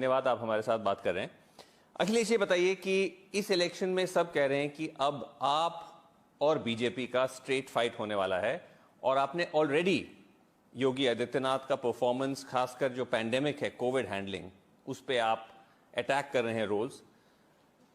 धन्यवाद, आप हमारे साथ बात कर रहे हैं। अखिलेश, ये बताइए कि इस इलेक्शन में सब कह रहे हैं कि अब आप और बीजेपी का स्ट्रेट फाइट होने वाला है और आपने ऑलरेडी योगी आदित्यनाथ का परफॉर्मेंस, खासकर जो पैंडेमिक है, कोविड हैंडलिंग, उस पर आप अटैक कर रहे हैं रोज।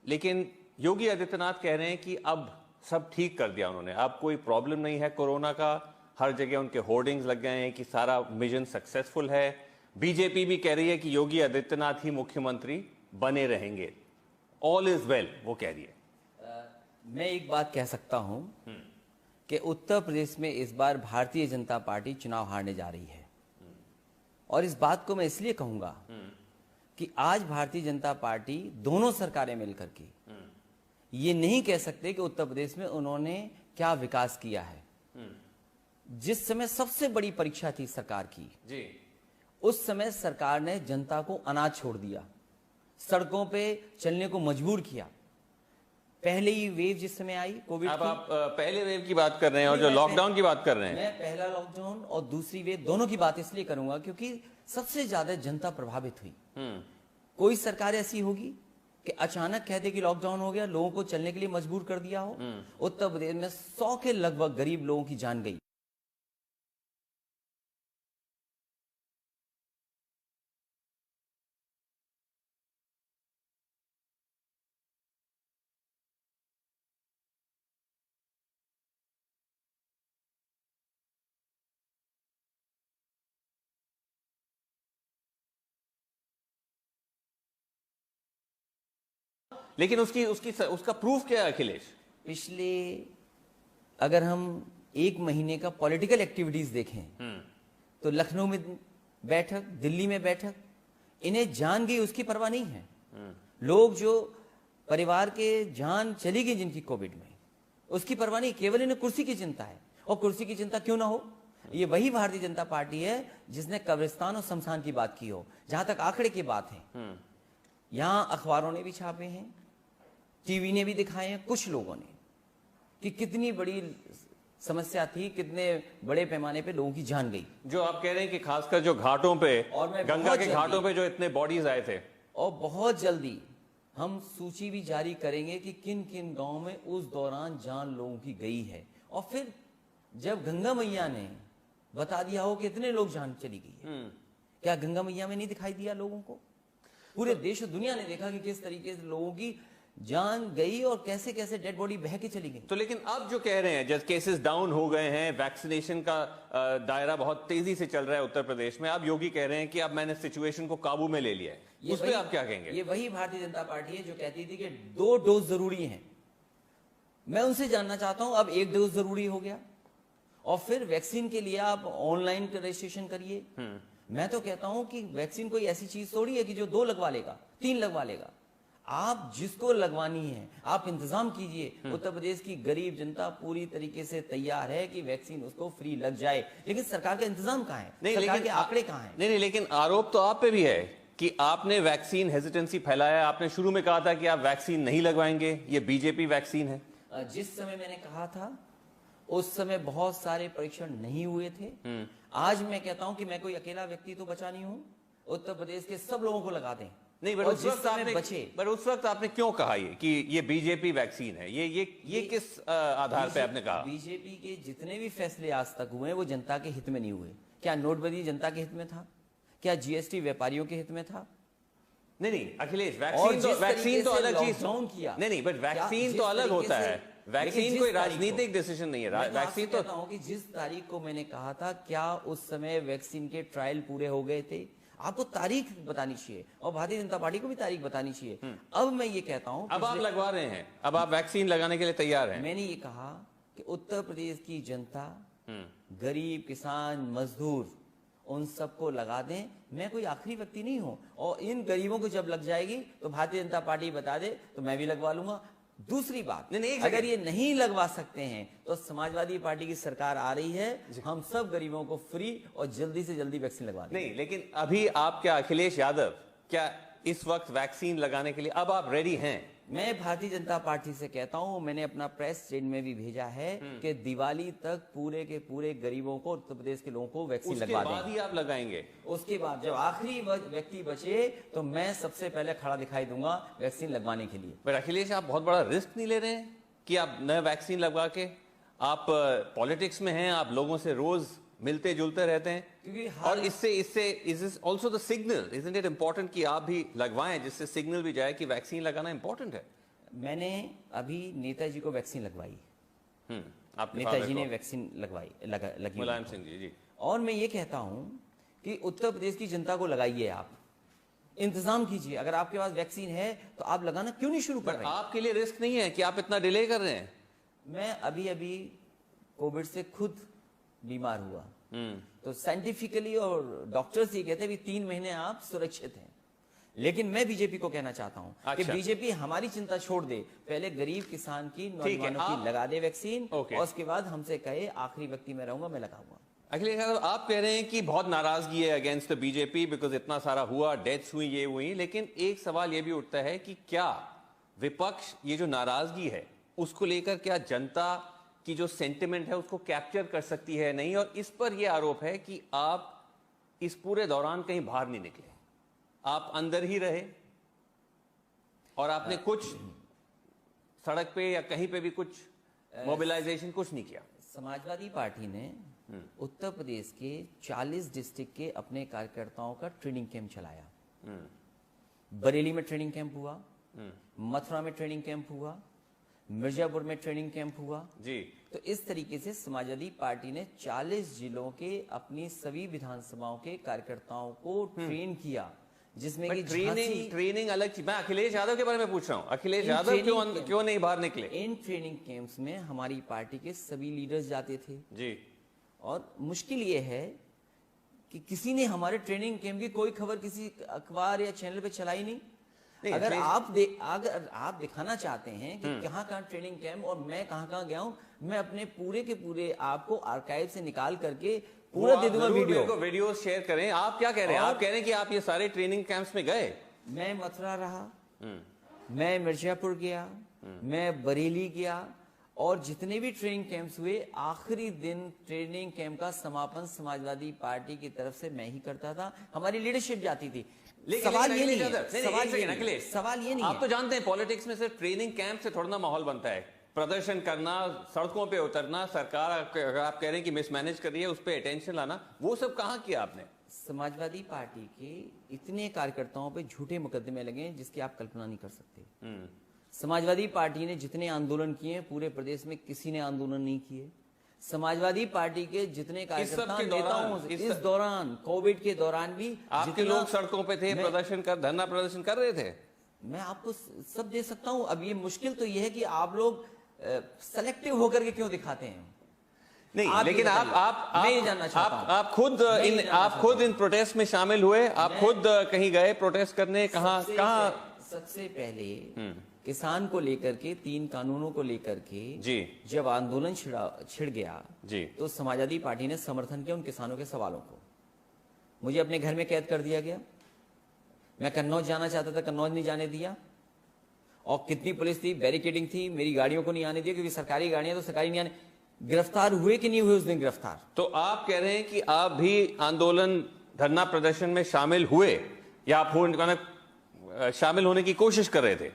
लेकिन योगी आदित्यनाथ कह रहे हैं कि अब सब ठीक कर दिया उन्होंने, अब कोई प्रॉब्लम नहीं है कोरोना का, हर जगह उनके होर्डिंग्स लग गए हैं कि सारा मिशन सक्सेसफुल है। बीजेपी भी कह रही है कि योगी आदित्यनाथ ही मुख्यमंत्री बने रहेंगे, ऑल इज वेल, वो कह रही है। मैं एक बात कह सकता हूं कि उत्तर प्रदेश में इस बार भारतीय जनता पार्टी चुनाव हारने जा रही है। और इस बात को मैं इसलिए कहूंगा कि आज भारतीय जनता पार्टी, दोनों सरकारें मिलकर के ये नहीं कह सकते कि उत्तर प्रदेश में उन्होंने क्या विकास किया है। जिस समय सबसे बड़ी परीक्षा थी सरकार की जी, उस समय सरकार ने जनता को अनाज छोड़ दिया, सड़कों पे चलने को मजबूर किया। पहले ही वेव जिस समय आई कोविड की, आप पहले वेव की बात कर रहे हैं और जो लॉकडाउन की बात कर रहे हैं। मैं पहला लॉकडाउन और दूसरी वेव दोनों की बात इसलिए करूंगा क्योंकि सबसे ज्यादा जनता प्रभावित हुई। कोई सरकार ऐसी होगी कि अचानक कहते कि लॉकडाउन हो गया, लोगों को चलने के लिए मजबूर कर दिया हो। उत्तर प्रदेश में 100 के लगभग गरीब लोगों की जान गई। लेकिन उसका प्रूफ क्या है अखिलेश? पिछले, अगर हम एक महीने का पॉलिटिकल एक्टिविटीज देखें तो लखनऊ में बैठक, दिल्ली में बैठक, इन्हें जान गई उसकी परवाह नहीं है। लोग जो परिवार के जान चली गई जिनकी कोविड में, उसकी परवाह नहीं, केवल इन्हें कुर्सी की चिंता है। और कुर्सी की चिंता क्यों ना हो, ये वही भारतीय जनता पार्टी है जिसने कब्रिस्तान और शमशान की बात की हो। जहां तक आंकड़े की बात है, यहां अखबारों ने भी छापे हैं, टीवी ने भी दिखाए हैं कुछ लोगों ने, कि कितनी बड़ी समस्या थी, कितने बड़े पैमाने पे लोगों की जान गई। जो आप कह रहे हैं कि खासकर जो घाटों पे, और गंगा के घाटों पे जो इतने बॉडीज आए थे, और बहुत जल्दी हम सूची भी जारी करेंगे कि किन किन गांव में उस दौरान जान लोगों की गई है। और फिर जब गंगा मैया ने बता दिया हो कि इतने लोग जान चली गई है, क्या गंगा मैया में नहीं दिखाई दिया लोगों को? पूरे देश और दुनिया ने देखा कि किस तरीके से लोगों की जान गई और कैसे कैसे डेड बॉडी बह के चली गई। तो लेकिन अब जो कह रहे हैं, जब केसेस डाउन हो गए हैं, वैक्सीनेशन का दायरा बहुत तेजी से चल रहा है उत्तर प्रदेश में, अब योगी कह रहे हैं कि अब मैंने सिचुएशन को काबू में ले लिया है, उस पर आप क्या कहेंगे? ये वही भारतीय जनता पार्टी है जो कहती थी कि 2 डोज जरूरी हैं। मैं उनसे जानना चाहता हूं, अब 1 डोज जरूरी हो गया और फिर वैक्सीन के लिए आप ऑनलाइन रजिस्ट्रेशन करिए। मैं तो कहता हूं कि वैक्सीन कोई ऐसी चीज थोड़ी है कि जो 2 लगवा लेगा, 3 लगवा लेगा। आप जिसको लगवानी है आप इंतजाम कीजिए। उत्तर प्रदेश की गरीब जनता पूरी तरीके से तैयार है कि वैक्सीन उसको फ्री लग जाए, लेकिन सरकार का इंतजाम कहां है? नहीं, सरकार लेकिन के आंकड़े कहां हैं? नहीं, लेकिन आरोप तो आप पे भी है कि आपने वैक्सीन हेजिटेंसी फैलाया। आपने शुरू में कहा था कि आप वैक्सीन नहीं लगवाएंगे, ये बीजेपी वैक्सीन है। जिस समय मैंने कहा था उस समय बहुत सारे परीक्षण नहीं हुए थे। आज मैं कहता हूं कि मैं कोई अकेला व्यक्ति तो बचा नहीं हूं, उत्तर प्रदेश के सब लोगों को लगा दें। नहीं, पर उस वक्त आपने क्यों कहा ये कि ये बीजेपी वैक्सीन है? ये किस आधार पे आपने कहा? बीजेपी के जितने भी फैसले आज तक हुए वो जनता के हित में नहीं हुए। क्या नोटबंदी जनता के हित में था? क्या जीएसटी व्यापारियों के हित में था? नहीं अखिलेश, वैक्सीन तो अलग चीज किया। नहीं, बट वैक्सीन तो अलग होता है। वैक्सीन कोई राजनीतिक डिसीजन नहीं है। वैक्सीन तो कहता हूं कि जिस तारीख को मैंने कहा था, क्या उस समय वैक्सीन के ट्रायल पूरे हो गए थे? आपको तारीख बतानी चाहिए और भारतीय जनता पार्टी को भी तारीख बतानी चाहिए। अब मैं ये कहता हूं, अब आप लगवा रहे हैं, अब आप वैक्सीन लगाने के लिए तैयार हैं। मैंने ये कहा कि उत्तर प्रदेश की जनता, गरीब, किसान, मजदूर, उन सबको लगा दें। मैं कोई आखिरी व्यक्ति नहीं हूं, और इन गरीबों को जब लग जाएगी तो भारतीय जनता पार्टी बता दे तो मैं भी लगवा लूंगा। दूसरी बात, अगर ये नहीं लगवा सकते हैं तो समाजवादी पार्टी की सरकार आ रही है, हम सब गरीबों को फ्री और जल्दी से जल्दी वैक्सीन लगवा देंगे। नहीं, लेकिन अभी आप क्या, अखिलेश यादव, क्या इस वक्त वैक्सीन लगाने के लिए अब आप रेडी हैं? मैं भारतीय जनता पार्टी से कहता हूं, मैंने अपना प्रेस स्टेटमेंट में भी भेजा है कि दिवाली तक पूरे के पूरे गरीबों को, उत्तर प्रदेश के लोगों को वैक्सीन उसके लगवा बाद देंगे। ही आप लगाएंगे? उसके बाद जब आखिरी व्यक्ति बचे तो मैं सबसे पहले खड़ा दिखाई दूंगा वैक्सीन लगवाने के लिए। पर अखिलेश, आप बहुत बड़ा रिस्क नहीं ले रहे हैं कि आप नए वैक्सीन लगवा के, आप पॉलिटिक्स में हैं, आप लोगों से रोज मिलते जुलते रहते हैं, क्योंकि और इससे is also the signal, isn't it important कि आप भी लगवाएं, जिससे सिग्नल भी जाए कि वैक्सीन लगाना इंपॉर्टेंट है? मैंने अभी नेताजी को वैक्सीन लगवाई, आपके नेताजी ने वैक्सीन लगवाई लगी मुलायम सिंह जी। जी, और मैं ये कहता हूं कि उत्तर प्रदेश की जनता को लगाइए, आप इंतजाम कीजिए। अगर आपके पास वैक्सीन है तो आप लगाना क्यों नहीं शुरू कर पर रहे हैं? आपके लिए रिस्क नहीं है कि आप इतना डिले कर रहे हैं? मैं अभी कोविड से खुद बीमार हुआ, तो साइंटिफिकली और डॉक्टर्स ये कहते हैं 3 महीने आप सुरक्षित हैं। लेकिन मैं बीजेपी को कहना चाहता हूं कि अच्छा। बीजेपी हमारी चिंता छोड़ दे, पहले गरीब किसान की, नौजवानों आप- की लगा दे वैक्सीन, ओके। और उसके बाद हमसे कहे आखिरी व्यक्ति में रहूंगा, मैं लगाऊंगा। अखिलेश यादव, आप कह रहे हैं कि बहुत नाराजगी है अगेंस्ट द बीजेपी बिकॉज इतना सारा हुआ, डेथ्स हुई, ये हुई, लेकिन एक सवाल ये भी उठता है कि क्या विपक्ष ये जो नाराजगी है उसको लेकर क्या जनता की जो सेंटिमेंट है उसको कैप्चर कर सकती है? नहीं, और इस पर यह आरोप है कि आप इस पूरे दौरान कहीं बाहर नहीं निकले, आप अंदर ही रहे, और आपने कुछ सड़क पे या कहीं पे भी कुछ मोबिलाइजेशन कुछ नहीं किया। समाजवादी पार्टी ने उत्तर प्रदेश के 40 डिस्ट्रिक्ट के अपने कार्यकर्ताओं का ट्रेनिंग कैंप चलाया। बरेली में ट्रेनिंग कैंप हुआ, मथुरा में ट्रेनिंग कैंप हुआ, मिर्जापुर में ट्रेनिंग कैंप हुआ जी। तो इस तरीके से समाजवादी पार्टी ने 40 जिलों के अपनी सभी विधानसभाओं के कार्यकर्ताओं को ट्रेन किया, जिसमें कि ट्रेनिंग अलग चीज। मैं अखिलेश यादव के बारे में पूछ रहा हूं, अखिलेश इन यादव ट्रेनिंग क्यों नहीं बाहर निकले? इन ट्रेनिंग कैंप्स में हमारी पार्टी के सभी लीडर्स जाते थे जी। और मुश्किल ये है कि किसी ने हमारे ट्रेनिंग कैंप की कोई खबर किसी अखबार या चैनल पे चलाई नहीं। अगर आप दिखाना चाहते हैं कि कहाँ ट्रेनिंग कैंप और मैं कहाँ गया हूं, मैं अपने पूरे के पूरे आपको आर्काइव से निकाल करके पूरा दे दूंगा वीडियो शेयर करें। आप क्या कह रहे हैं? आप कह रहे हैं कि आप ये सारे ट्रेनिंग कैंप्स में गए? मैं मथुरा रहा, मैं मिर्जापुर गया, मैं बरेली गया, और जितने भी ट्रेनिंग कैंप्स हुए, आखिरी दिन ट्रेनिंग कैंप का समापन समाजवादी पार्टी की तरफ से मैं ही करता था, हमारी लीडरशिप जाती थी। सवाल ये नहीं है, सवाल ये नहीं है। आप तो जानते हैं पॉलिटिक्स में सिर्फ ट्रेनिंग कैंप से थोड़ा ना माहौल बनता है। प्रदर्शन करना, सड़कों पे उतरना, सरकार अगर आप कह रहे हैं कि मिसमैनेज कर रही है, उस पर अटेंशन लाना, वो सब कहाँ किया आपने? समाजवादी पार्टी के इतने कार्यकर्ताओं पे झूठे मुकदमे लगे जिसकी आप कल्पना नहीं कर सकते। समाजवादी पार्टी ने जितने आंदोलन किए पूरे प्रदेश में किसी ने आंदोलन नहीं किए। समाजवादी पार्टी के जितने कार्यकर्ता नेताओं इस दौरान कोविड के दौरान भी आपके लोग सड़कों पे थे, धरना प्रदर्शन कर रहे थे। मैं आपको सब दे सकता हूं। अब ये मुश्किल तो ये है कि आप लोग सेलेक्टिव होकर के क्यों दिखाते हैं? नहीं, लेकिन मैं ये जानना चाहता हूं, आप खुद इन प्रोटेस्ट में शामिल हुए? आप खुद कहीं गए प्रोटेस्ट करने? कहाँ? सबसे पहले किसान को लेकर के 3 कानूनों को लेकर के जी जब आंदोलन छिड़ गया जी, तो समाजवादी पार्टी ने समर्थन किया उन किसानों के सवालों को। मुझे अपने घर में कैद कर दिया गया। मैं कन्नौज जाना चाहता था, कन्नौज नहीं जाने दिया। और कितनी पुलिस थी, बैरिकेडिंग थी, मेरी गाड़ियों को नहीं आने दिया, क्योंकि सरकारी गाड़ियां तो सरकारी नहीं आने। गिरफ्तार हुए कि नहीं हुए उस दिन गिरफ्तार? तो आप कह रहे हैं कि आप भी आंदोलन, धरना प्रदर्शन में शामिल हुए, या आप शामिल होने की कोशिश कर रहे थे,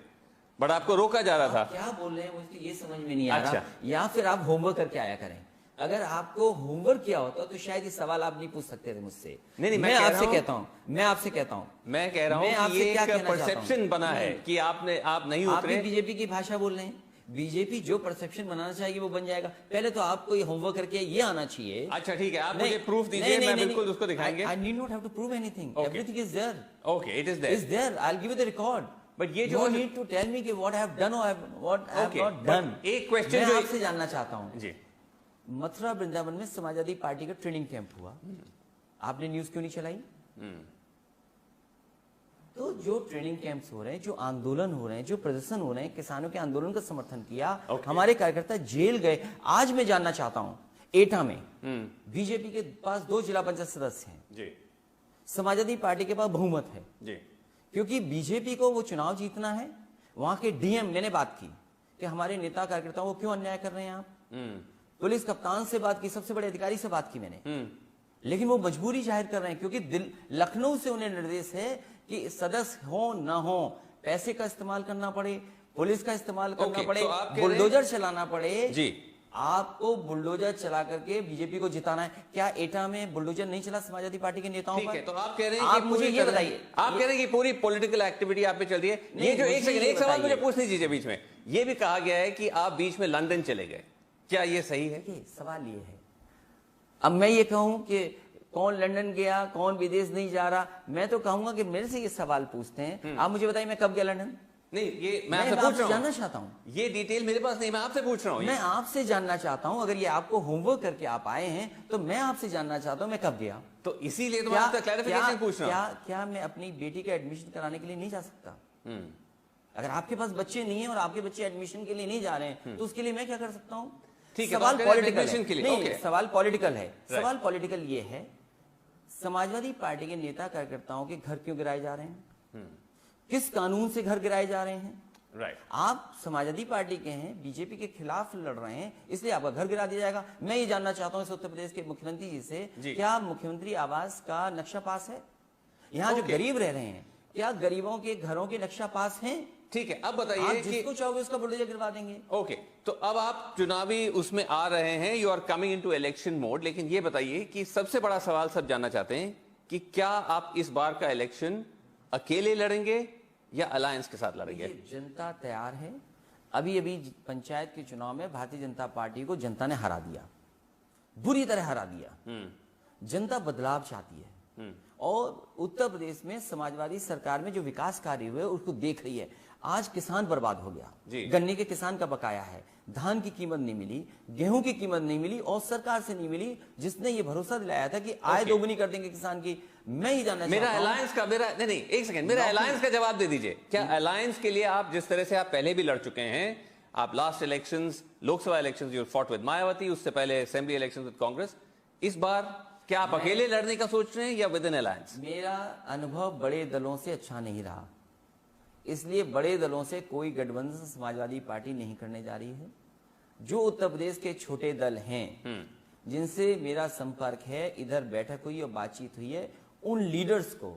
बट आपको रोका जा रहा था? क्या बोल रहे हैं मुझे ये समझ में नहीं आ रहा। या फिर आप होमवर्क करके आया करें। अगर आपको होमवर्क किया होता तो शायद ये सवाल आप नहीं पूछ सकते थे मुझसे। नहीं, मैं आपसे कहता हूं मैं कह रहा हूं कि ये एक परसेप्शन बना है कि आप नहीं उतरे। आप बीजेपी की भाषा बोल रहे हैं। बीजेपी जो परसेप्शन बनाना चाहेगी वो बन जाएगा। पहले तो आपको ये होमवर्क करके ये आना चाहिए। अच्छा ठीक है, आप मुझे प्रूफ दीजिए, मैं बिल्कुल उसको दिखाएंगे। I need not have to prove anything. Everything is there. Okay, it is there. Is there. I'll give you the record. But ये जो need to tell me कि what I have done or what I have not done. एक question मैं आपसे जानना चाहता हूँ जी। मथुरा वृंदावन में समाजवादी पार्टी का ट्रेनिंग कैंप हुआ, आपने न्यूज क्यों नहीं चलाई? तो जो ट्रेनिंग कैंप्स हो रहे हैं, जो आंदोलन हो रहे हैं, जो प्रदर्शन हो रहे हैं, किसानों के आंदोलन का समर्थन किया, हमारे कार्यकर्ता जेल गए। आज मैं जानना चाहता हूं, एटा में बीजेपी के पास 2 जिला पंचायत सदस्य हैं जी। समाजवादी पार्टी के पास बहुमत है जी। क्योंकि बीजेपी को वो चुनाव जीतना है, वहां के डीएम, मैंने बात की कि हमारे नेता कार्यकर्ताओं को क्यों अन्याय कर रहे हैं आप। पुलिस कप्तान से बात की, सबसे बड़े अधिकारी से बात की मैंने, लेकिन वो मजबूरी जाहिर कर रहे हैं क्योंकि लखनऊ से उन्हें निर्देश है कि सदस्य हो न हो, पैसे का इस्तेमाल करना पड़े, पुलिस का इस्तेमाल करना पड़े, बुलडोजर चलाना पड़े जी, आपको बुलडोजर चला करके बीजेपी को जिताना है। क्या एटा में बुलडोजर नहीं चला समाजवादी पार्टी के नेताओं पर? तो आप कह रहे हैं कि मुझे ये बताइए, आप कह रहे हैं कि पूरी पॉलिटिकल एक्टिविटी आप पे चल रही है। ये जो एक सवाल मुझे पूछने दीजिए बीच में, ये भी कहा गया है कि आप बीच में लंदन चले गए, क्या ये सही है? सवाल ये है, अब मैं ये कहूं कि कौन लंदन गया, कौन विदेश नहीं जा रहा, मैं तो कहूंगा कि मेरे से ये सवाल पूछते हैं, आप मुझे बताइए मैं कब गया लंदन? नहीं, ये मैं आपसे पूछ रहा हूं, जानना चाहता हूं, ये डिटेल मेरे पास नहीं, मैं आपसे पूछ रहा हूं, मैं आपसे जानना चाहता हूं। अगर ये आपको होमवर्क करके आप आए हैं तो मैं आपसे जानना चाहता हूं मैं कब गया। तो इसीलिए तो मैं आपसे क्लैरिफिकेशन पूछ रहा हूं। क्या मैं अपनी बेटी का एडमिशन कराने के लिए नहीं जा सकता? अगर आपके पास बच्चे नहीं है और आपके बच्चे एडमिशन के लिए नहीं जा रहे हैं तो उसके लिए मैं क्या कर सकता हूं? सवाल पॉलिटिकल है, सवाल पॉलिटिकल है, सवाल पॉलिटिकल ये है, समाजवादी पार्टी के नेता कार्यकर्ताओं के घर क्यों गिराए जा रहे हैं? किस कानून से घर गिराए जा रहे हैं? आप समाजवादी पार्टी के हैं, बीजेपी के खिलाफ लड़ रहे हैं, इसलिए आपका घर गिरा दिया जाएगा। मैं ये जानना चाहता हूं इस उत्तर प्रदेश के मुख्यमंत्री जी से, क्या मुख्यमंत्री आवास का नक्शा पास है? यहाँ जो गरीब रह रहे हैं, क्या गरीबों के घरों के नक्शा पास हैं? ठीक है, अब बताइए, जिसको चाहोगे उसका बुलडोजर गिरवा देंगे। ओके, तो अब आप चुनावी उसमें आ रहे हैं, you are coming into election mode, लेकिन ये बताइए कि सबसे बड़ा सवाल सब जानना चाहते हैं कि क्या आप इस बार का इलेक्शन अकेले लड़ेंगे या अलायंस के साथ लड़ेंगे? जनता तैयार है। अभी अभी पंचायत के चुनाव में भारतीय जनता पार्टी को जनता ने हरा दिया, बुरी तरह हरा दिया। जनता बदलाव चाहती है और उत्तर प्रदेश में समाजवादी सरकार में जो विकास कार्य हुए उसको देख रही है। आज किसान बर्बाद हो गया, गन्ने के किसान का बकाया है, धान की कीमत नहीं मिली, गेहूं की कीमत नहीं मिली और सरकार से नहीं मिली, जिसने ये भरोसा दिलाया था कि आय दोगुनी कर देंगे किसान की। मैं ही जानना मेरा अलायंस का नहीं, एक सेकंड, मेरा अलायंस का जवाब दे दीजिए। क्या अलायंस के लिए आप जिस तरह से आप पहले भी लड़ चुके हैं, आप last elections, Lok Sabha elections you fought with Mayawati, उससे पहले असेंबली इलेक्शंस विद कांग्रेस, इस बार क्या आप अकेले लड़ने का सोच रहे हैं या विद इन अलायंस? मेरा अनुभव बड़े दलों से अच्छा नहीं रहा, इसलिए बड़े दलों से कोई गठबंधन समाजवादी पार्टी नहीं करने जा रही है। जो उत्तर प्रदेश के छोटे दल हैं जिनसे मेरा संपर्क है, इधर बैठक हुई और बातचीत हुई है, उन लीडर्स को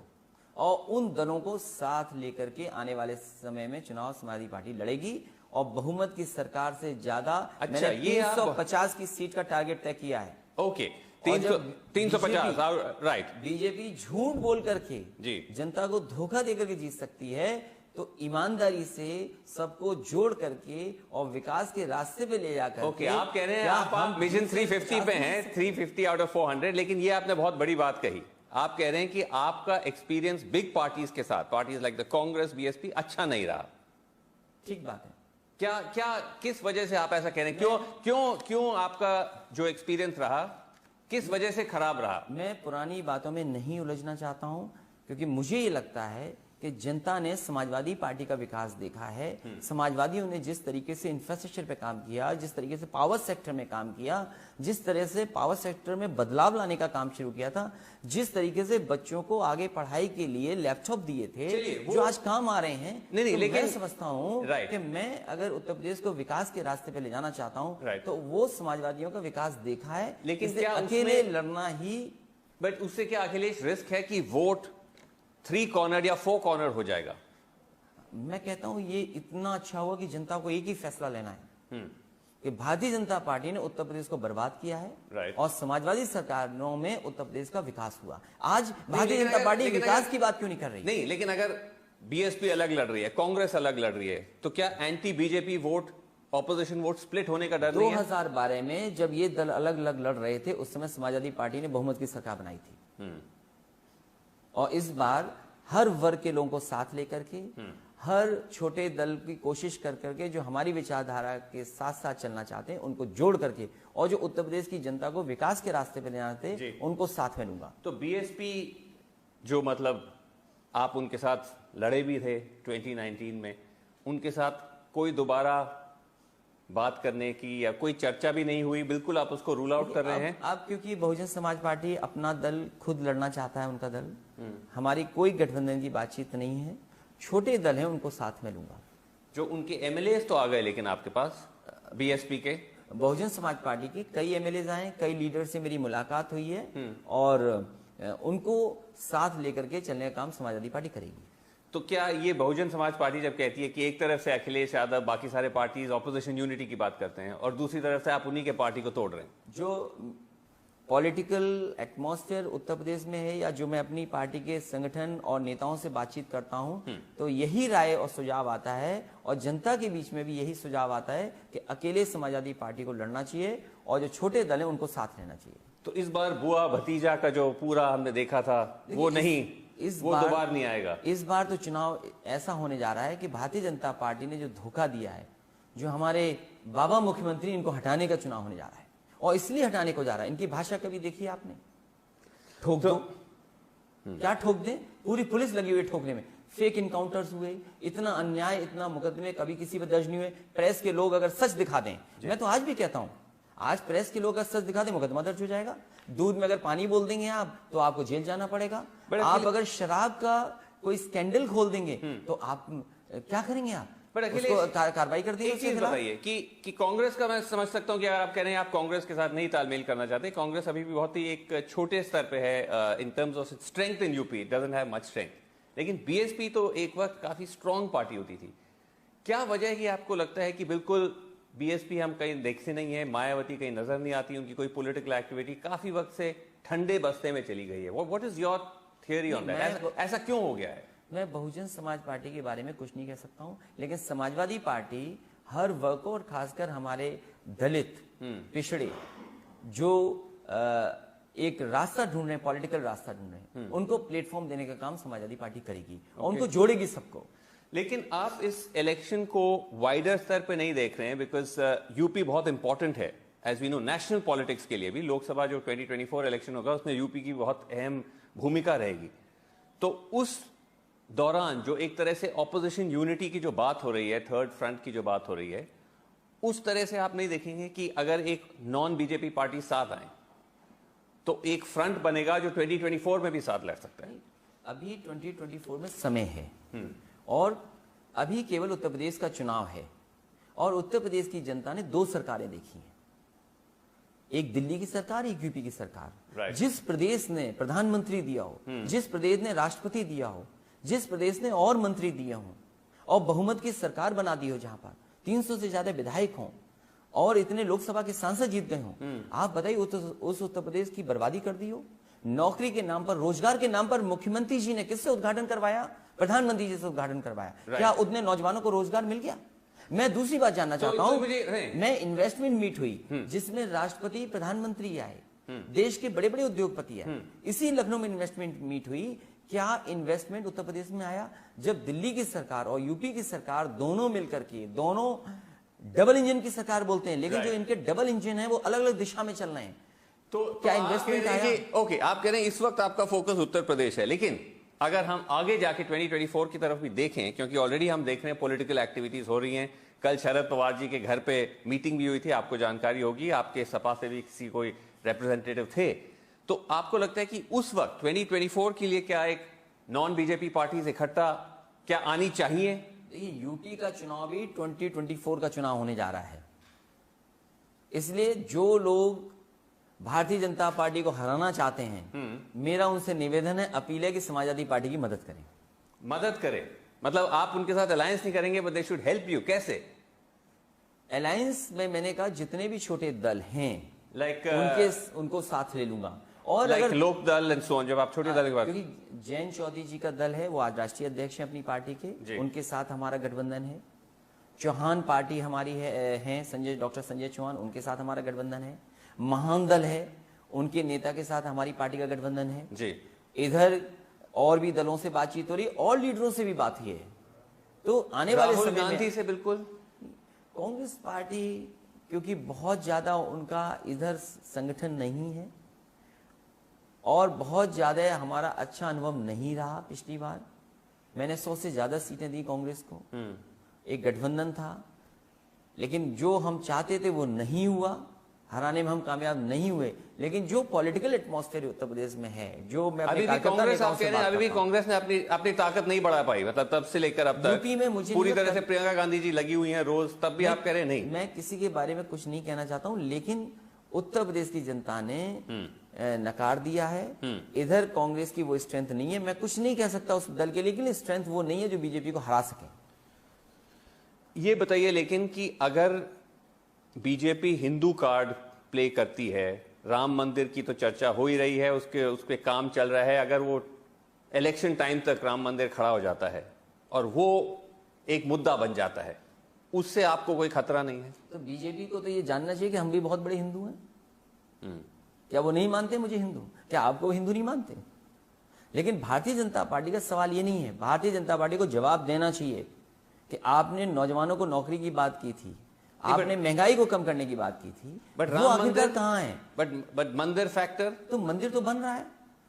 और उन दलों को साथ लेकर के आने वाले समय में चुनाव समाजवादी पार्टी लड़ेगी और बहुमत की सरकार से ज्यादा। अच्छा, मैंने 350 की सीट का टारगेट तय किया है। Okay, 350, right. बीजेपी झूठ बोल करके जनता को धोखा देकर के जीत सकती है, तो ईमानदारी से सबको जोड़ करके और विकास के रास्ते पे ले जाकर। ओके, आप कह रहे हैं आप विजन 350 पे हैं, 350 आउट ऑफ 400, लेकिन ये आपने बहुत बड़ी बात कही। आप कह रहे हैं कि आपका एक्सपीरियंस बिग पार्टीज के साथ, parties like the Congress, BSP, अच्छा नहीं रहा। ठीक बात है। क्या किस वजह से आप ऐसा कह रहे हैं? क्यों आपका जो एक्सपीरियंस रहा किस वजह से खराब रहा? मैं पुरानी बातों में नहीं उलझना चाहता हूं, क्योंकि मुझे ये लगता है कि जनता ने समाजवादी पार्टी का विकास देखा है। समाजवादियों ने जिस तरीके से इंफ्रास्ट्रक्चर पे काम किया, जिस तरीके से पावर सेक्टर में काम किया, जिस तरह से पावर सेक्टर में बदलाव लाने का काम शुरू किया था, जिस तरीके से बच्चों को आगे पढ़ाई के लिए लैपटॉप दिए थे जो आज काम आ रहे हैं, नहीं, तो लेकिन मैं समझता हूँ कि मैं अगर उत्तर प्रदेश को विकास के रास्ते पे ले जाना चाहता हूँ तो वो समाजवादियों का विकास देखा है। लेकिन क्या अकेले लड़ना ही, बट उससे क्या अखिलेश रिस्क है कि वोट 3 कॉर्नर या 4 कॉर्नर हो जाएगा? मैं कहता हूं ये इतना अच्छा हुआ कि जनता को एक ही फैसला लेना है कि भारतीय जनता पार्टी ने उत्तर प्रदेश को बर्बाद किया है और समाजवादी सरकारों में उत्तर प्रदेश का विकास हुआ। आज भारतीय जनता पार्टी विकास की बात क्यों नहीं कर रही? नहीं, लेकिन अगर बीएसपी अलग लड़ रही है, कांग्रेस अलग लड़ रही है, तो क्या anti BJP vote, opposition vote split होने का डर नहीं है? 2012 में जब ये दल अलग अलग लड़ रहे थे, उस समय समाजवादी पार्टी ने बहुमत की सरकार बनाई थी और इस बार हर वर्ग के लोगों को साथ लेकर के, हर छोटे दल की कोशिश कर करके जो हमारी विचारधारा के साथ साथ चलना चाहते हैं उनको जोड़ करके और जो उत्तर प्रदेश की जनता को विकास के रास्ते पे ले जाते हैं उनको साथ में लूंगा। तो बीएसपी जो, मतलब आप उनके साथ लड़े भी थे 2019 में, उनके साथ कोई दोबारा बात करने की या कोई चर्चा भी नहीं हुई? बिल्कुल आप उसको रूल आउट कर रहे हैं? आप क्योंकि बहुजन समाज पार्टी अपना दल खुद लड़ना चाहता है, उनका दल, हमारी कोई गठबंधन की बातचीत नहीं है। छोटे दल हैं, उनको साथ में लूंगा। जो उनके एमएलए तो आ गए, लेकिन आपके पास बीएसपी के बहुजन समाज पार्टी के कई एमएलए आए, कई लीडर से मेरी मुलाकात हुई है और उनको साथ लेकर के चलने का काम समाजवादी पार्टी करेगी। तो क्या ये बहुजन समाज पार्टी जब कहती है कि एक तरफ से अखिलेश यादव, बाकी सारे पार्टीज ऑपोजिशन यूनिटी की बात करते हैं और दूसरी तरफ से आप उन्हीं के पार्टी को तोड़ रहे हैं, जो पॉलिटिकल एटमॉस्फेयर उत्तर प्रदेश में है या जो मैं अपनी पार्टी के संगठन और नेताओं से बातचीत करता हूं, तो यही राय और सुझाव आता है और जनता के बीच में भी यही सुझाव आता है कि अकेले समाजवादी पार्टी को लड़ना चाहिए और जो छोटे दल हैं उनको साथ लेना चाहिए। तो इस बार बुआ भतीजा का जो पूरा हमने देखा था वो नहीं, वो दोबारा नहीं आएगा। इस बार तो चुनाव ऐसा होने जा रहा है कि भारतीय जनता पार्टी ने जो धोखा दिया है, जो हमारे बाबा मुख्यमंत्री, इनको हटाने का चुनाव होने जा रहा है और इसलिए हटाने को जा रहा है। इनकी भाषा कभी देखी आपने? ठोक दो, क्या ठोक दे? पूरी पुलिस लगी हुई ठोकने में। फेक इनकाउंटर्स हुए, इतना अन्याय, इतना मुकदमे कभी किसी पर दर्ज नहीं हुए। प्रेस के लोग अगर सच दिखा दें, मैं तो आज भी कहता हूं, आज प्रेस के लोग अगर सच दिखा दें मुकदमा दर्ज हो जाएगा। दूध में अगर पानी बोल देंगे आप तो आपको जेल जाना पड़ेगा। आप अगर शराब का कोई स्कैंडल खोल देंगे तो आप क्या करेंगे? आप कार्रवाई कर दी। एक चीज बताइए कि कांग्रेस का मैं समझ सकता हूं कि अगर आप कह रहे हैं आप कांग्रेस के साथ नहीं तालमेल करना चाहते, कांग्रेस अभी भी बहुत ही एक छोटे स्तर पे है in terms of strength in UP, doesn't have much strength. लेकिन बीएसपी तो एक वक्त काफी स्ट्रांग पार्टी होती थी। क्या वजह है कि आपको लगता है कि बिल्कुल बीएसपी हम कहीं देखते नहीं है, मायावती कहीं नजर नहीं आती, उनकी कोई पॉलिटिकल एक्टिविटी काफी वक्त से ठंडे बस्ते में चली गई है? What is your theory on that? ऐसा क्यों हो गया है? मैं बहुजन समाज पार्टी के बारे में कुछ नहीं कह सकता हूं, लेकिन समाजवादी पार्टी हर वर्ग को और खासकर हमारे दलित, पिछड़े, जो एक रास्ता ढूंढ रहे हैं, पॉलिटिकल रास्ता ढूंढ रहे हैं, उनको प्लेटफॉर्म देने का काम समाजवादी पार्टी करेगी और उनको जोड़ेगी सबको। लेकिन आप इस इलेक्शन को वाइडर स्तर पे नहीं देख रहे हैं, बिकॉज यूपी बहुत इंपॉर्टेंट है as we know national politics के लिए भी। लोकसभा जो 2024 इलेक्शन होगा उसमें यूपी की बहुत अहम भूमिका रहेगी। तो उस दौरान जो एक तरह से ऑपोजिशन यूनिटी की जो बात हो रही है, थर्ड फ्रंट की जो बात हो रही है, उस तरह से आप नहीं देखेंगे कि अगर एक नॉन बीजेपी पार्टी साथ आए तो एक फ्रंट बनेगा जो 2024 में भी साथ लड़ सकता है? अभी 2024 में समय है और अभी केवल उत्तर प्रदेश का चुनाव है और उत्तर प्रदेश की जनता ने दो सरकारें देखी हैं, एक दिल्ली की सरकार, एक यूपी की सरकार। जिस प्रदेश ने प्रधानमंत्री दिया हो, जिस प्रदेश ने राष्ट्रपति दिया हो, जिस प्रदेश ने और मंत्री दिए हों और बहुमत की सरकार बना दी हो, जहां पर 300 से ज्यादा विधायक हों और इतने लोकसभा के सांसद जीत गए हों, आप बताइए उस उत्तर प्रदेश की बर्बादी कर दी हो। नौकरी के नाम पर, रोजगार के नाम पर मुख्यमंत्री जी ने किससे उद्घाटन करवाया? प्रधानमंत्री जी से उद्घाटन करवाया। क्या उतने नौजवानों को रोजगार मिल गया? मैं दूसरी बात जानना चाहता हूं, मैं इन्वेस्टमेंट मीट हुई जिसमें राष्ट्रपति, प्रधानमंत्री आए, देश के बड़े बड़े उद्योगपति आए, इसी लखनऊ में इन्वेस्टमेंट मीट हुई। क्या इन्वेस्टमेंट उत्तर प्रदेश में आया? जब दिल्ली की सरकार और यूपी की सरकार दोनों मिलकर के, दोनों डबल इंजन की सरकार बोलते हैं, लेकिन जो इनके डबल इंजन है वो अलग अलग दिशा में चल रहे हैं, तो क्या इन्वेस्टमेंट आया? ओके, आप कह रहे हैं इस वक्त आपका फोकस उत्तर प्रदेश है, लेकिन अगर हम आगे जाके 2024 की तरफ भी देखें, क्योंकि ऑलरेडी हम देख रहे हैं पॉलिटिकल एक्टिविटीज हो रही हैं। कल शरद पवार जी के घर पे मीटिंग भी हुई थी, आपको जानकारी होगी, आपके सपा से भी किसी कोई रिप्रेजेंटेटिव थे। तो आपको लगता है कि उस वक्त 2024 के लिए क्या एक नॉन बीजेपी पार्टीज इकट्ठा क्या आनी चाहिए? यूपी का चुनाव भी 2024 का चुनाव होने जा रहा है, इसलिए जो लोग भारतीय जनता पार्टी को हराना चाहते हैं, मेरा उनसे निवेदन है, अपील है कि समाजवादी पार्टी की मदद करें। मदद करें मतलब आप उनके साथ अलायंस नहीं करेंगे, but they should help you. कैसे अलायंस में? मैंने कहा जितने भी छोटे दल हैं, उनको साथ ले लूंगा। और अगर लोक दल एंड सो ऑन, जब आप छोटे दल की बात, क्योंकि जयंत चौधरी जी का दल है, वो आज राष्ट्रीय अध्यक्ष हैं अपनी पार्टी के, उनके साथ हमारा गठबंधन है। चौहान पार्टी हमारी है, डॉक्टर संजय चौहान, उनके साथ हमारा गठबंधन है। महान दल है, उनके नेता के साथ हमारी पार्टी का गठबंधन है जी। इधर और भी दलों से बातचीत हो रही, और लीडरों से भी बात हुई है। तो आने वाले समय में गांधी से बिल्कुल कांग्रेस पार्टी, क्योंकि बहुत ज्यादा उनका इधर संगठन नहीं है और बहुत ज्यादा हमारा अच्छा अनुभव नहीं रहा। पिछली बार मैंने 100 से ज्यादा सीटें दी कांग्रेस को, एक गठबंधन था, लेकिन जो हम चाहते थे वो नहीं हुआ। हराने में हम कामयाब नहीं हुए, लेकिन जो पॉलिटिकल एटमॉस्फेयर उत्तर प्रदेश में है, जो मैं अपने अभी भी कार्यकर्ता कांग्रेस, नेताओं आप से कह रहे हैं बात अभी भी करता हूं, कांग्रेस ने अपनी अपनी ताकत नहीं बढ़ा पाई, मतलब तब से लेकर अब तक यूपी में मुझे पूरी नहीं तरह से लगता- प्रियंका गांधी जी लगी हुई हैं रोज, तब भी आप कह रहे हैं नहीं। मैं किसी के बारे में कुछ नहीं कहना चाहता हूं, लेकिन उत्तर प्रदेश की जनता ने नकार दिया है। इधर कांग्रेस की वो स्ट्रेंथ नहीं है, मैं कुछ नहीं कह सकता उस दल के लिए, लेकिन स्ट्रेंथ वो नहीं है जो बीजेपी को हरा सके। ये बताइए लेकिन कि अगर बीजेपी हिंदू कार्ड प्ले करती है, राम मंदिर की तो चर्चा हो ही रही है, उस पे काम चल रहा है, अगर वो इलेक्शन टाइम तक राम मंदिर खड़ा हो जाता है और वो एक मुद्दा बन जाता है, उससे आपको कोई खतरा नहीं है? तो बीजेपी को तो ये जानना चाहिए कि हम भी बहुत बड़े हिंदू हैं। क्या वो नहीं मानते मुझे हिंदू? क्या आपको हिंदू नहीं मानते? लेकिन भारतीय जनता पार्टी का सवाल ये नहीं है। भारतीय जनता पार्टी को जवाब देना चाहिए कि आपने नौजवानों को नौकरी की बात की थी, आपने महंगाई को कम करने की बात की थी, बट वो राम आखिरकार मंदिर कहां है? बट मंदिर फैक्टर, तो मंदिर तो बन रहा है,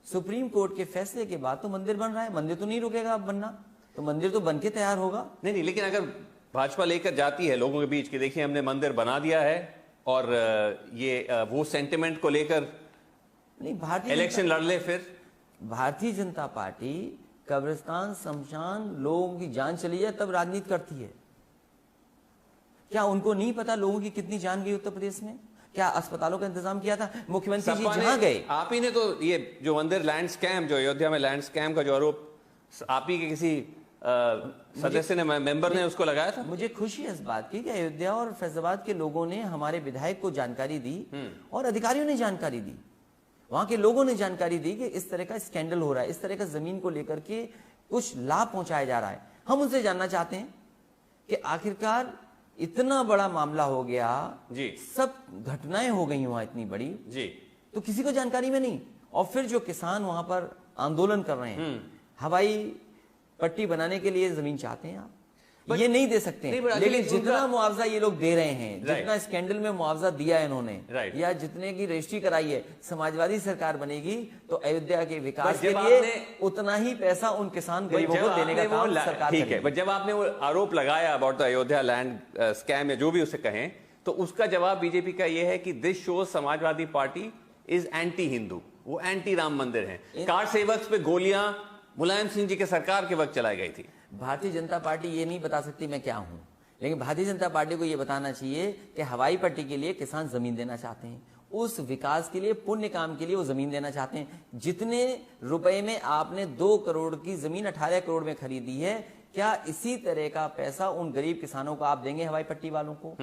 सुप्रीम कोर्ट के फैसले के बाद तो मंदिर बन रहा है। मंदिर तो नहीं रुकेगा अब बनना, तो मंदिर तो बन के तैयार होगा। नहीं, लेकिन अगर भाजपा लेकर जाती है लोगों के बीच कि देखिए हमने मंदिर बना दिया है और ये वो सेंटिमेंट को लेकर नहीं, भारतीय इलेक्शन लड़ ले, फिर भारतीय जनता पार्टी कब्रिस्तान, शमशान, लोगों की जान चली जाए तब राजनीति करती है। क्या उनको नहीं पता लोगों की कितनी जान गई उत्तर प्रदेश में? क्या अस्पतालों का इंतजाम किया था? मुख्यमंत्री जी जहां गए, आप ही ने तो ये जो मंदिर लैंड स्कैम, जो अयोध्या में लैंड स्कैम का जो आरोप आप ही के किसी सदस्य ने, मेंबर ने उसको लगाया था। मुझे खुशी है इस बात की कि अयोध्या और फैजाबाद के लोगों ने हमारे विधायक को जानकारी दी और अधिकारियों ने जानकारी दी, वहां के लोगों ने जानकारी दी कि इस तरह का स्कैंडल हो रहा है, इस तरह का जमीन को लेकर के कुछ लाभ पहुंचाया जा रहा है। हम उनसे जानना चाहते हैं कि आखिरकार इतना बड़ा मामला हो गया जी, सब घटनाएं हो गई वहां इतनी बड़ी जी, तो किसी को जानकारी में नहीं। और फिर जो किसान वहां पर आंदोलन कर रहे हैं, हवाई पट्टी बनाने के लिए जमीन चाहते हैं, आप ये नहीं दे सकते हैं। लेकिन जितना मुआवजा ये लोग दे रहे हैं, जितना स्कैंडल में मुआवजा दिया है इन्होंने, या जितने की रजिस्ट्री कराई है, समाजवादी सरकार बनेगी तो अयोध्या के विकास के लिए उतना ही पैसा उन किसान गरीबों को देने का काम सरकार ठीक है। बट जब आपने वो आरोप लगाया about the Ayodhya land scam या जो भी उसे कहें, तो उसका जवाब बीजेपी का ये है कि this shows Samajwadi party is anti Hindu, वो एंटी राम मंदिर है। कार सेवक पे गोलियां मुलायम सिंह जी के सरकार के वक्त चलाई गई थी। भारतीय जनता पार्टी ये नहीं बता सकती मैं क्या हूं, लेकिन भारतीय जनता पार्टी को ये बताना चाहिए कि हवाई पट्टी के लिए किसान जमीन देना चाहते हैं, उस विकास के लिए, पुण्य काम के लिए वो जमीन देना चाहते हैं। जितने रुपए में आपने 2 करोड़ की जमीन 18 करोड़ में खरीदी है, क्या इसी तरह का पैसा उन गरीब किसानों को आप देंगे, हवाई पट्टी वालों को?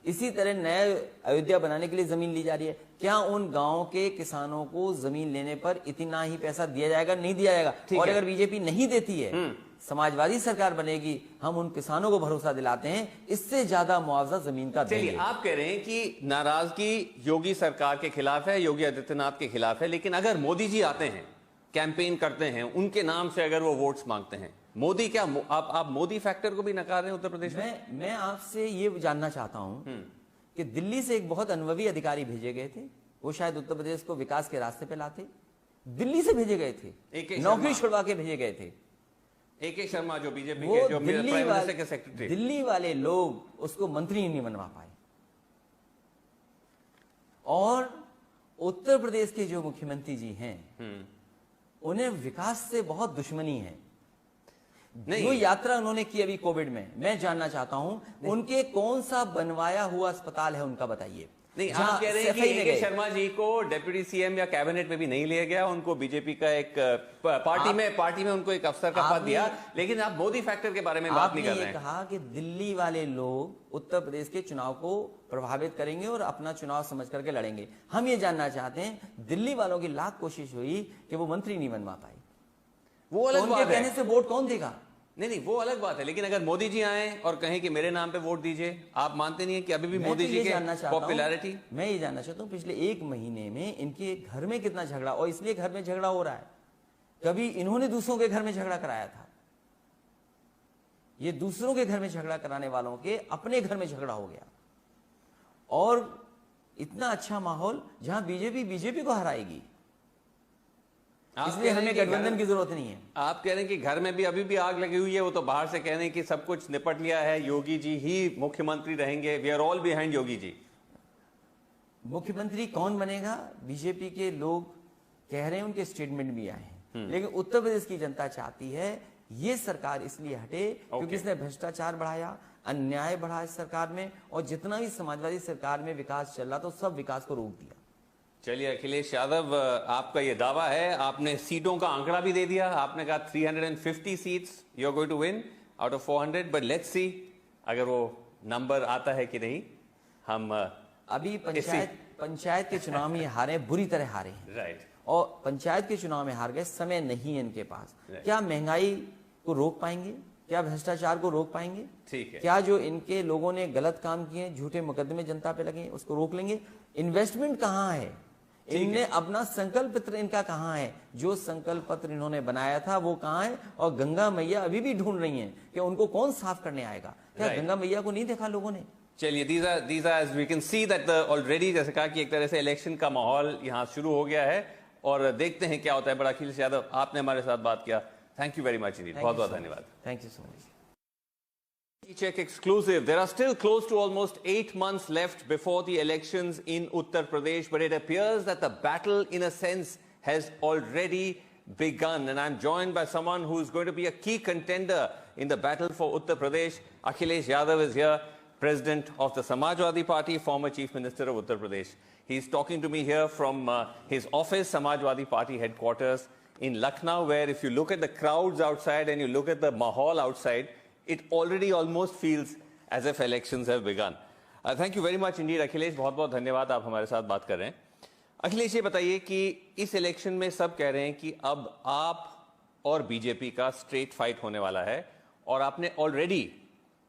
इसी तरह नया अयोध्या बनाने के लिए जमीन ली जा रही है, क्या उन गांव के किसानों को जमीन लेने पर इतना ही पैसा दिया जाएगा? नहीं दिया जाएगा। और अगर बीजेपी नहीं देती है, समाजवादी सरकार बनेगी, हम उन किसानों को भरोसा दिलाते हैं इससे ज्यादा मुआवजा जमीन का देंगे। चलिए, आप कह रहे हैं कि नाराजगी योगी सरकार के खिलाफ है, योगी आदित्यनाथ के खिलाफ है, लेकिन अगर मोदी जी आते हैं, कैंपेन करते हैं, उनके नाम से अगर वो वोट्स मांगते हैं, मोदी क्या आप मोदी फैक्टर को भी नकार रहे हैं उत्तर प्रदेश में? मैं आपसे ये जानना चाहता हूं कि दिल्ली से एक बहुत अनुभवी अधिकारी भेजे गए थे, वो शायद उत्तर प्रदेश को विकास के रास्ते पे लाते। दिल्ली से भेजे गए थे, नौकरी छुड़वा के भेजे गए थे। AK शर्मा जो बीजेपी के जो प्राइम मिनिस्टर के सेक्रेटरी, दिल्ली वाले लोग उसको मंत्री नहीं बनवा पाए। और उत्तर प्रदेश के जो मुख्यमंत्री जी हैं, उन्हें विकास से बहुत दुश्मनी है। जो यात्रा उन्होंने की अभी कोविड में, मैं जानना चाहता हूं उनके कौन सा बनवाया हुआ अस्पताल है उनका बताइए। नहीं, आप कह रहे हैं कि AK शर्मा जी को डिप्टी CM या कैबिनेट में भी नहीं लिया गया, उनको बीजेपी का एक पार्टी में उनको एक अफसर का पद दिया, लेकिन आप मोदी फैक्टर के बारे में बात नहीं कर रहे हैं। कहा कि दिल्ली वाले लोग उत्तर प्रदेश के चुनाव को प्रभावित करेंगे और अपना चुनाव समझ करके लड़ेंगे। हम ये जानना चाहते हैं, दिल्ली वालों की लाख कोशिश हुई कि वो मंत्री नहीं बनवा पाए, वो अलग बात है। कहने से वोट कौन देगा? नहीं, वो अलग बात है, लेकिन अगर मोदी जी आए और कहें कि मेरे नाम पे वोट दीजिए, आप मानते नहीं है कि अभी भी मोदी जी के पॉपुलैरिटी? मैं ये जानना चाहता हूँ पिछले 1 महीने में इनके घर में कितना झगड़ा, और इसलिए घर में झगड़ा हो रहा है, कभी इन्होंने दूसरों के घर में झगड़ा कराया था, ये दूसरों के घर में झगड़ा कराने वालों के अपने घर में झगड़ा हो गया। और इतना अच्छा माहौल जहां बीजेपी को हराएगी, इसलिए हमें गठबंधन की जरूरत नहीं है। आप कह रहे हैं कि घर में भी अभी भी आग लगी हुई है, वो तो बाहर से कह रहे हैं कि सब कुछ निपट लिया है, योगी जी ही मुख्यमंत्री रहेंगे, we are all behind Yogi ji. मुख्यमंत्री कौन बनेगा, बीजेपी के लोग कह रहे हैं, उनके स्टेटमेंट भी आए हैं, लेकिन उत्तर प्रदेश की जनता चाहती है ये सरकार इसलिए हटे क्योंकि इसने भ्रष्टाचार बढ़ाया, अन्याय बढ़ा इस सरकार में, और जितना भी समाजवादी सरकार में विकास चल रहा था सब विकास को रोक दिया। चलिए अखिलेश यादव, आपका ये दावा है, आपने सीटों का आंकड़ा भी दे दिया, आपने कहा 350 seats you are going to win out of 400, but let's see अगर वो नंबर आता है कि नहीं। हम अभी पंचायत के चुनाव में हारे, बुरी तरह हारे हैं, राइट, और पंचायत के चुनाव में हार गए, समय नहीं है इनके पास। क्या महंगाई को रोक पाएंगे, क्या भ्रष्टाचार को रोक पाएंगे, ठीक है, क्या जो इनके लोगों ने गलत काम किए, झूठे मुकदमे जनता पे लगे, उसको रोक लेंगे? इन्वेस्टमेंट कहाँ है, इनने अपना संकल्प पत्र इनका कहाँ है, जो संकल्प पत्र इन्होंने बनाया था वो कहाँ है? और गंगा मैया अभी भी ढूंढ रही हैं कि उनको कौन साफ करने आएगा। क्या गंगा मैया को नहीं देखा लोगों ने? चलिए these are as we can see that already, जैसे कहा कि एक तरह से इलेक्शन का माहौल यहाँ शुरू हो गया है और देखते हैं क्या होता है। बड़ा अखिलेश यादव, आपने हमारे साथ बात किया, thank you very much Indeed, बहुत बहुत धन्यवाद। Thank you so much. Check exclusive. There are still close to almost 8 months left before the elections in Uttar Pradesh, but it appears that the battle, in a sense, has already begun. And I'm joined by someone who's going to be a key contender in the battle for Uttar Pradesh. Akhilesh Yadav is here, President of the Samajwadi Party, former Chief Minister of Uttar Pradesh. He's talking to me here from his office, Samajwadi Party headquarters in Lucknow, where if you look at the crowds outside and you look at the mahal outside, it already almost feels as if elections have begun. Thank you very much indeed, Akhilesh. बहुत बहुत धन्यवाद, आप हमारे साथ बात कर रहे हैं। अखिलेश, ये बताइए कि इस इलेक्शन में सब कह रहे हैं कि अब आप और बीजेपी का स्ट्रेट फाइट होने वाला है, और आपने ऑलरेडी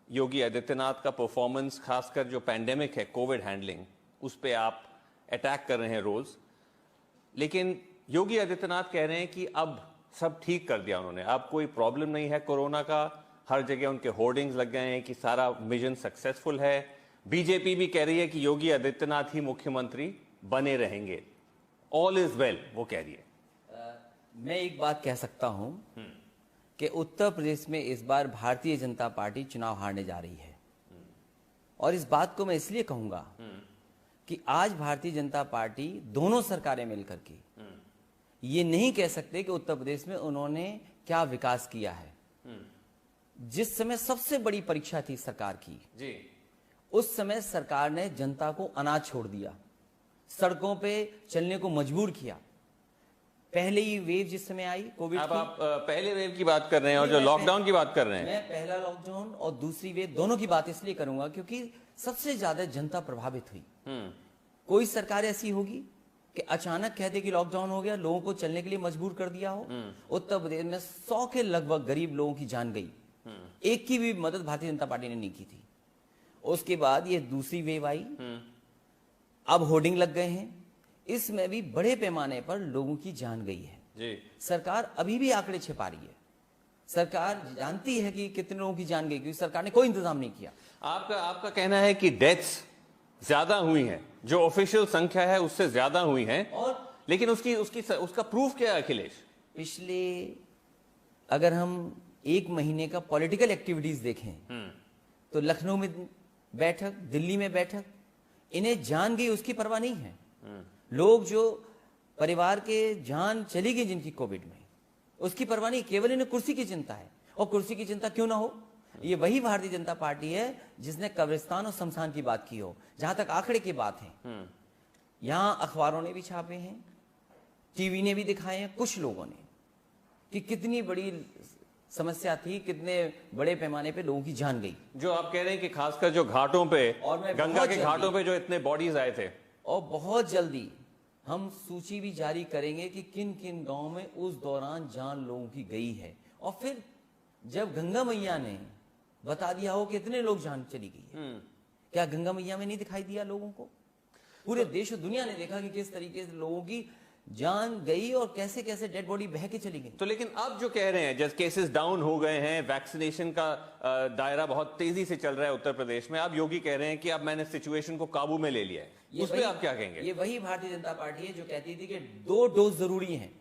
योगी आदित्यनाथ का परफॉर्मेंस, खासकर जो पैंडेमिक है, कोविड हैंडलिंग, उस पर आप अटैक कर रहे हैं रोज। लेकिन योगी आदित्यनाथ कह रहे हैं कि अब सब ठीक कर दिया उन्होंने, अब कोई प्रॉब्लम नहीं है कोरोना का, हर जगह उनके होर्डिंग्स लग गए हैं कि सारा मिशन सक्सेसफुल है। बीजेपी भी कह रही है कि योगी आदित्यनाथ ही मुख्यमंत्री बने रहेंगे, ऑल इज वेल, वो कह रही है। मैं एक बात कह सकता हूं कि उत्तर प्रदेश में इस बार भारतीय जनता पार्टी चुनाव हारने जा रही है, और इस बात को मैं इसलिए कहूंगा कि आज भारतीय जनता पार्टी, दोनों सरकारें मिलकर के ये नहीं कह सकते कि उत्तर प्रदेश में उन्होंने क्या विकास किया है। जिस समय सबसे बड़ी परीक्षा थी सरकार की जी, उस समय सरकार ने जनता को अनाज छोड़ दिया, सड़कों पे चलने को मजबूर किया। पहले ही वेव जिस समय आई कोविड की, आप पहले वेव की बात कर रहे हैं और जो लॉकडाउन की बात कर रहे हैं। मैं पहला लॉकडाउन और दूसरी वेव दोनों की बात इसलिए करूंगा क्योंकि सबसे ज्यादा जनता प्रभावित हुई। कोई सरकार ऐसी होगी कि अचानक कहते कि लॉकडाउन हो गया, लोगों को चलने के लिए मजबूर कर दिया हो। उत्तर प्रदेश में 100 के लगभग गरीब लोगों की जान गई, एक की भी मदद भारतीय जनता पार्टी ने नहीं की थी। उसके बाद ये दूसरी वेव आई, अब होर्डिंग लग गए हैं, इसमें भी बड़े पैमाने पर लोगों की जान गई है जी। सरकार अभी भी आंकड़े छिपा रही है, सरकार जानती है कि कितने लोगों की जान गई, क्योंकि सरकार ने कोई इंतजाम नहीं किया। आपका कहना है कि डेथ्स ज्यादा हुई हैं, जो ऑफिशियल संख्या है उससे ज्यादा हुई हैं, और लेकिन उसका प्रूफ क्या है अखिलेश? पिछले अगर हम एक महीने का पॉलिटिकल एक्टिविटीज देखें तो लखनऊ में बैठक, दिल्ली में बैठक, इन्हें जान गई उसकी परवाह नहीं है। लोग जो परिवार के जान चली गई जिनकी कोविड में, उसकी परवाह नहीं, केवल इन्हें कुर्सी की चिंता है। और कुर्सी की चिंता क्यों ना हो, ये वही भारतीय जनता पार्टी है जिसने कब्रिस्तान और शमशान की बात की हो। जहां तक आंकड़े की बात है, यहां अखबारों ने भी छापे हैं, टीवी ने भी दिखाए हैं कुछ लोगों ने, कि कितनी बड़ी समस्या थी, कितने बड़े पैमाने पे लोगों की जान गई। जो आप कह रहे हैं कि खासकर जो घाटों पे, गंगा के घाटों पे जो इतने बॉडीज आए थे, और बहुत जल्दी हम सूची भी जारी करेंगे कि किन किन गांव में उस दौरान जान लोगों की गई है। और फिर जब गंगा मैया ने बता दिया हो कितने लोग जान चली गई है, क्या गंगा मैया में नहीं दिखाई दिया लोगों को? पूरे देश और दुनिया ने देखा कि किस तरीके से लोगों की जान गई और कैसे कैसे डेड बॉडी बह के चली गई। तो लेकिन अब जो कह रहे हैं, जैसे केसेस डाउन हो गए हैं, वैक्सीनेशन का दायरा बहुत तेजी से चल रहा है उत्तर प्रदेश में, अब योगी कह रहे हैं कि अब मैंने सिचुएशन को काबू में ले लिया है, उस पर आप क्या कहेंगे? ये वही भारतीय जनता पार्टी है जो कहती थी कि 2 डोज जरूरी हैं।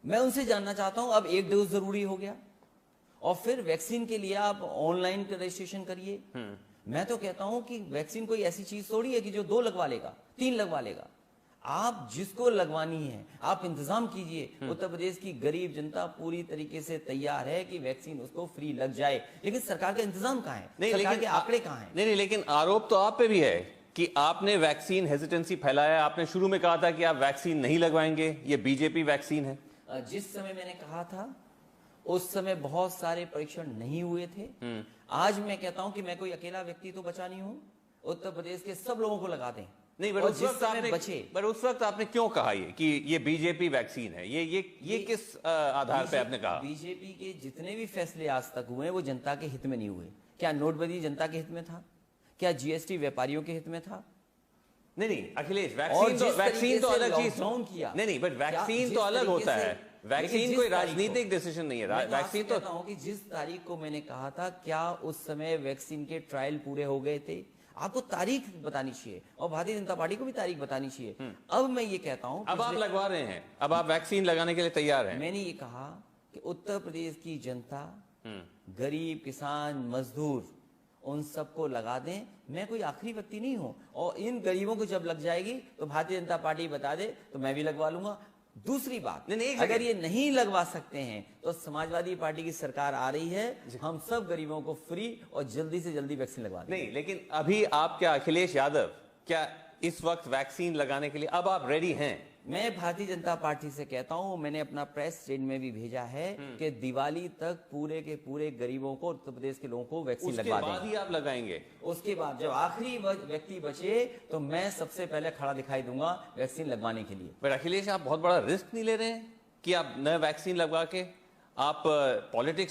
मैं उनसे जानना चाहता हूं, अब 1 डोज जरूरी हो गया, और फिर वैक्सीन के लिए आप ऑनलाइन रजिस्ट्रेशन करिए, मैं तो कहता हूं कि वैक्सीन कोई ऐसी चीज थोड़ी है कि जो 2 लगवा लेगा, 3 लगवा लेगा। आप जिसको लगवानी है आप इंतजाम कीजिए। उत्तर प्रदेश की गरीब जनता पूरी तरीके से तैयार है कि वैक्सीन उसको फ्री लग जाए, लेकिन सरकार का इंतजाम कहाँ है? नहीं, सरकार लेकिन के आंकड़े कहाँ हैं? नहीं, लेकिन आरोप तो आप पे भी है कि आपने वैक्सीन हेजिटेंसी फैलाया। आपने शुरू में कहा था कि आप वैक्सीन नहीं लगवाएंगे, ये बीजेपी वैक्सीन है। जिस समय मैंने कहा था उस समय बहुत सारे परीक्षण नहीं हुए थे। आज मैं कहता हूं कि मैं कोई अकेला व्यक्ति तो बचा नहीं हूं, उत्तर प्रदेश के सब लोगों को लगा दें। नहीं, पर और उस जिस वक्त समय आपने बचे, पर उस वक्त आपने क्यों कहा ये कि ये बीजेपी वैक्सीन है? ये किस आधार पे आपने कहा? बीजेपी के जितने भी फैसले आज तक हुए वो जनता के हित में नहीं हुए। क्या नोटबंदी जनता के हित में था? क्या जीएसटी व्यापारियों के हित में था? नहीं, अखिलेश, और वैक्सीन तो अलग चीज। लॉकडाउन किया, नहीं, बट वैक्सीन जिस तो अलग तरीके होता से- है। वैक्सीन लेकिन कोई जिस तारीख राजनीतिक को- डिसीजन नहीं है। मैं तो वैक्सीन आपसे तो कहता हूं कि जिस तारीख को मैंने कहा था, क्या उस समय वैक्सीन के ट्रायल पूरे हो गए थे? आपको तारीख बतानी चाहिए और भारतीय जनता पार्टी को भी तारीख बतानी चाहिए। अब मैं ये कहता हूं, अब आप लगवा रहे हैं, अब आप वैक्सीन लगाने के लिए तैयार हैं। मैंने ये कहा कि उत्तर प्रदेश की जनता, गरीब, किसान, मजदूर, उन सबको लगा दें। मैं कोई आखिरी व्यक्ति नहीं हूं, और इन गरीबों को जब लग जाएगी तो भारतीय जनता पार्टी बता दे तो मैं भी लगवा लूंगा। दूसरी बात, नहीं, अगर ये नहीं लगवा सकते हैं तो समाजवादी पार्टी की सरकार आ रही है, हम सब गरीबों को फ्री और जल्दी से जल्दी वैक्सीन लगवा देंगे। नहीं, लेकिन अभी आप क्या, अखिलेश यादव, क्या इस वक्त वैक्सीन लगाने के लिए अब आप रेडी हैं? मैं भारतीय जनता पार्टी से कहता हूं, मैंने अपना प्रेस स्टेटमेंट में भी भेजा है कि दिवाली तक पूरे के पूरे गरीबों को, उत्तर प्रदेश के लोगों को वैक्सीन उसके लगवा बाद देंगे। ही आप लगाएंगे? उसके बाद जब आखिरी व्यक्ति बचे तो मैं सबसे पहले खड़ा दिखाई दूंगा वैक्सीन लगवाने के लिए। बट अखिलेश, आप बहुत बड़ा रिस्क नहीं ले रहे हैं कि आप नए वैक्सीन लगवा के आप पॉलिटिक्स